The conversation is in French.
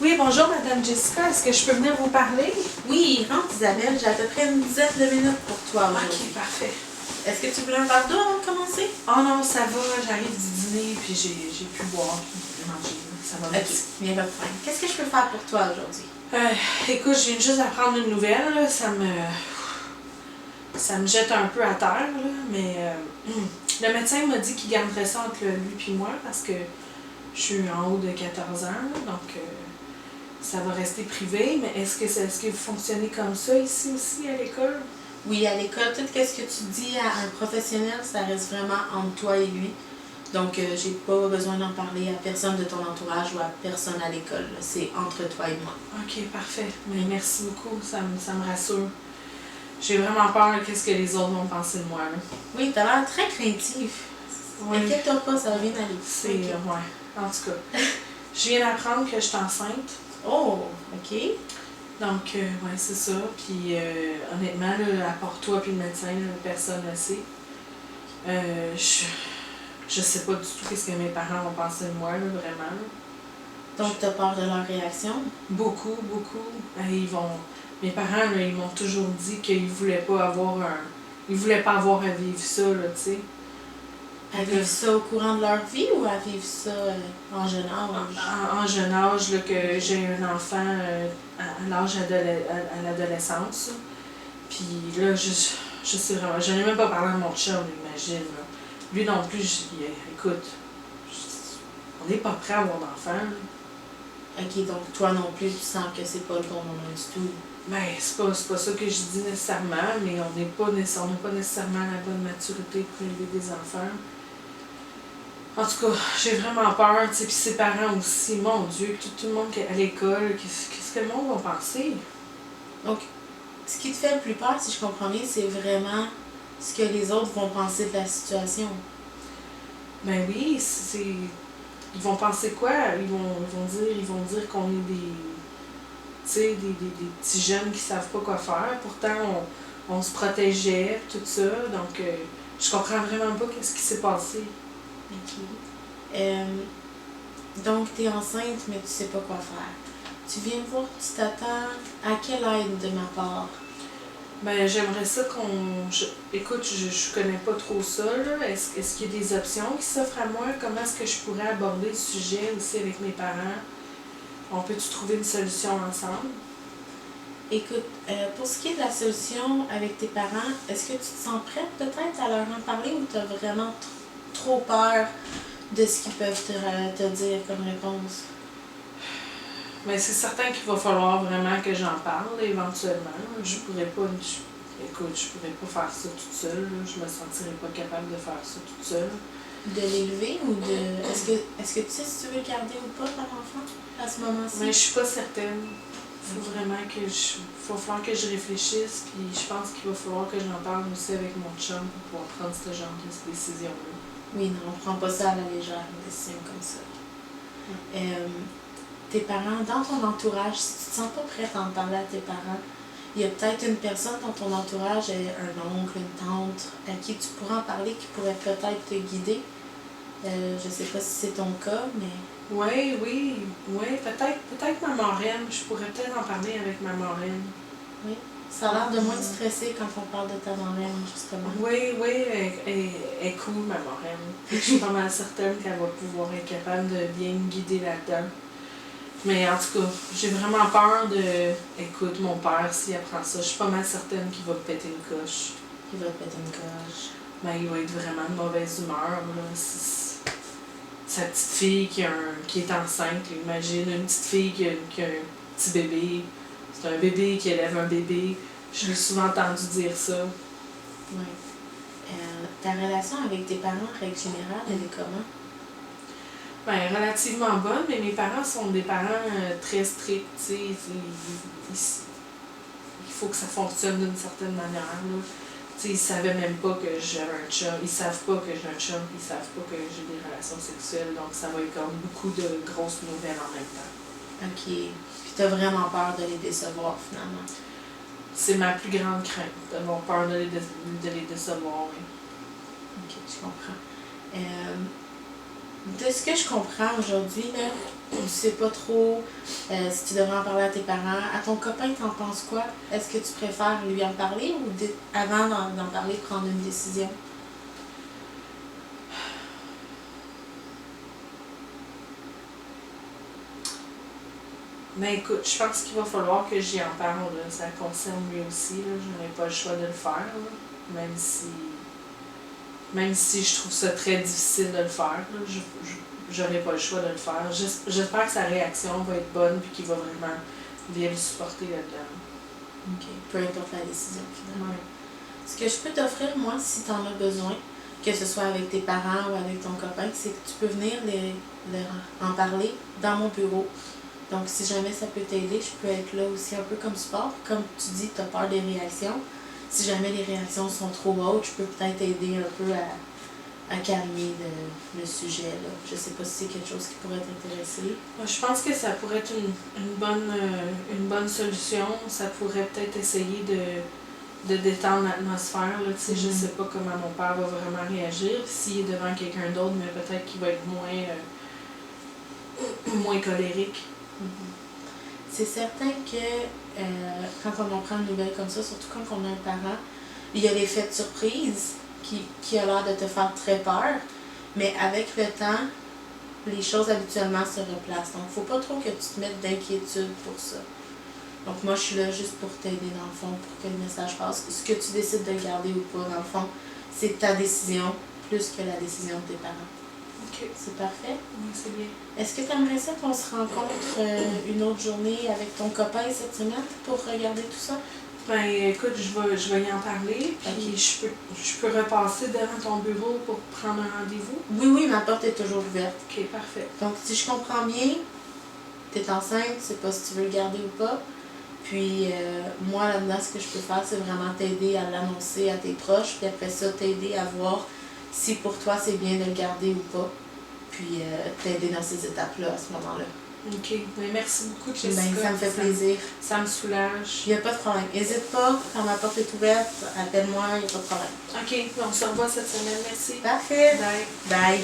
Oui, bonjour Madame Jessica, est-ce que je peux venir vous parler? Oui, rentre Isabelle, j'ai à peu près une dizaine de minutes pour toi aujourd'hui. Ok, parfait. Est-ce que tu voulais un verre d'eau avant de commencer? Oh non, ça va, j'arrive du dîner puis j'ai pu boire puis manger. Ça va Ok, il n'y a pas de problème. Qu'est-ce que je peux faire pour toi aujourd'hui? Écoute, je viens juste d'apprendre une nouvelle, là, ça me jette un peu à terre, là, mais le médecin m'a dit qu'il garderait ça entre lui et moi parce que je suis en haut de 14 ans, là, donc ça va rester privé, mais est-ce que vous fonctionnez comme ça ici aussi à l'école? Oui, à l'école, tout ce que tu dis à un professionnel, ça reste vraiment entre toi et lui. Donc, j'ai pas besoin d'en parler à personne de ton entourage ou à personne à l'école. C'est entre toi et moi. Ok, parfait. Mais merci beaucoup, ça me rassure. J'ai vraiment peur de ce que les autres vont penser de moi. Là. Oui, t'as l'air très craintif. Oui. Inquiète-toi pas, ça va bien aller. C'est, Ok. ouais, en tout cas. Je viens d'apprendre que je suis enceinte. Oh, ok. Donc, ouais, c'est ça. Puis, honnêtement, là, à part toi puis le médecin, là, personne ne le sait. Je sais pas du tout qu'est-ce que mes parents vont penser de moi, là, vraiment. Donc, t'as peur de leur réaction? Beaucoup, beaucoup. Mes parents, là, ils m'ont toujours dit qu'ils voulaient pas avoir ils voulaient pas avoir à vivre ça, là, tu sais. À vivre ça au courant de leur vie ou à vivre ça en jeune âge? En jeune âge, là, que j'ai un enfant à l'âge à l'adolescence. Là. Puis là, je sais vraiment, je n'ai même pas parlé à mon chum, imagine. Là. Lui non plus, écoute, on n'est pas prêt à avoir d'enfant. Là. Ok, donc toi non plus, tu sens que c'est pas le bon moment du tout. Ben, c'est pas ça que je dis nécessairement, mais on n'a pas nécessairement la bonne maturité pour élever des enfants. En tout cas, j'ai vraiment peur, tu sais, puis ses parents aussi, mon Dieu, tout le monde qui est à l'école, qu'est-ce que le monde va penser? Donc, ce qui te fait le plus peur, si je comprends bien, c'est vraiment ce que les autres vont penser de la situation. Ben oui, ils vont penser quoi? Ils vont dire qu'on est des, tu sais, des petits jeunes qui savent pas quoi faire. Pourtant, on se protégeait, tout ça, donc je comprends vraiment pas qu'est-ce qui s'est passé. Ok. Donc, tu es enceinte, mais tu sais pas quoi faire. Tu viens me voir, tu t'attends à quelle aide de ma part? Ben, j'aimerais ça écoute, je connais pas trop ça, là. Est-ce qu'il y a des options qui s'offrent à moi? Comment est-ce que je pourrais aborder le sujet aussi avec mes parents? On peut-tu trouver une solution ensemble? Écoute, pour ce qui est de la solution avec tes parents, est-ce que tu te sens prête peut-être à leur en parler ou tu as vraiment trop peur de ce qu'ils peuvent te dire comme réponse? Mais c'est certain qu'il va falloir vraiment que j'en parle éventuellement. Écoute, je pourrais pas faire ça toute seule. Là. Je me sentirais pas capable de faire ça toute seule. De l'élever ou de. Est-ce que tu sais si tu veux le garder ou pas ton enfant à ce moment-ci? Mais je suis pas certaine. Faut falloir que je réfléchisse, puis je pense qu'il va falloir que j'en parle aussi avec mon chum pour pouvoir prendre ce genre de décision-là. Oui, non, on prend pas ça à la légère, une décision comme ça. Tes parents, dans ton entourage, si tu te sens pas prête à en parler à tes parents, il y a peut-être une personne dans ton entourage, un oncle, une tante, à qui tu pourras en parler, qui pourrait peut-être te guider. Je sais pas si c'est ton cas, mais... Oui, peut-être ma marraine. Je pourrais peut-être en parler avec ma marraine. Oui. Ça a l'air de moins stressé quand on parle de ta marraine, justement. Oui, elle est cool, ma marraine. Je suis pas mal certaine qu'elle va pouvoir être capable de bien me guider là-dedans. Mais en tout cas, j'ai vraiment peur de... Écoute, mon père, s'il apprend ça, je suis pas mal certaine qu'il va me péter une coche. Il va te péter une coche. Ben, il va être vraiment de mauvaise humeur, là. Sa petite fille qui est enceinte, imagine, une petite fille qui a un petit bébé. C'est un bébé qui élève un bébé. Je l'ai souvent entendu dire ça. Oui. Ta relation avec tes parents, en règle générale, elle est comment? Ben, relativement bonne, mais mes parents sont des parents très stricts, tu sais. Il faut que ça fonctionne d'une certaine manière, là. Tu sais, ils savaient même pas que j'avais un chum. Ils savent pas que j'ai un chum, ils savent pas que j'ai des relations sexuelles. Donc, ça va être comme beaucoup de grosses nouvelles en même temps. Ok. Puis t'as vraiment peur de les décevoir, finalement. C'est ma plus grande crainte, d'avoir peur de les décevoir, oui. Ok, je comprends. De ce que je comprends aujourd'hui, là, tu sais pas trop si tu devrais en parler à tes parents. À ton copain, t'en penses quoi? Est-ce que tu préfères lui en parler ou avant d'en parler, prendre une décision? Mais écoute, je pense qu'il va falloir que j'y en parle, là. Ça concerne lui aussi, là. Je n'aurai pas le choix de le faire, là. Même si je trouve ça très difficile de le faire, là, j'aurai pas le choix de le faire. J'espère que sa réaction va être bonne et qu'il va vraiment bien le supporter là-dedans. OK. Peu importe la décision, finalement. Ouais. Ce que je peux t'offrir, moi, si tu en as besoin, que ce soit avec tes parents ou avec ton copain, c'est que tu peux venir en parler dans mon bureau. Donc, si jamais ça peut t'aider, je peux être là aussi un peu comme support. Comme tu dis, tu as peur des réactions. Si jamais les réactions sont trop hautes, je peux peut-être aider un peu à calmer le sujet. Là. Je sais pas si c'est quelque chose qui pourrait t'intéresser. Je pense que ça pourrait être une bonne solution. Ça pourrait peut-être essayer de détendre l'atmosphère. Là. Je sais pas comment mon père va vraiment réagir. S'il est devant quelqu'un d'autre, mais peut-être qu'il va être moins colérique. C'est certain que quand on en prend une nouvelle comme ça, surtout quand on a un parent, il y a l'effet de surprise qui a l'air de te faire très peur, mais avec le temps, les choses habituellement se replacent. Donc, il ne faut pas trop que tu te mettes d'inquiétude pour ça. Donc, moi, je suis là juste pour t'aider dans le fond, pour que le message passe. Ce que tu décides de garder ou pas, dans le fond, c'est ta décision plus que la décision de tes parents. OK. C'est parfait? Oui, c'est bien. Est-ce que tu aimerais ça qu'on se rencontre une autre journée avec ton copain cette semaine pour regarder tout ça? Ben écoute, je vais y en parler, puis je peux repasser devant ton bureau pour prendre un rendez-vous? Oui, ma porte est toujours ouverte. OK, parfait. Donc, si je comprends bien, tu es enceinte, tu sais pas si tu veux le garder ou pas. Puis, moi, là-dedans, ce que je peux faire, c'est vraiment t'aider à l'annoncer à tes proches, puis après ça, t'aider à voir si pour toi, c'est bien de le garder ou pas. Puis, t'aider dans ces étapes-là à ce moment-là. OK. Ben, merci beaucoup, Jessica. Ben, ça me fait plaisir. Ça me soulage. Il n'y a pas de problème. N'hésite pas, quand ma porte est ouverte, appelle-moi, il n'y a pas de problème. OK, on se revoit cette semaine. Merci. Parfait. Bye. Bye.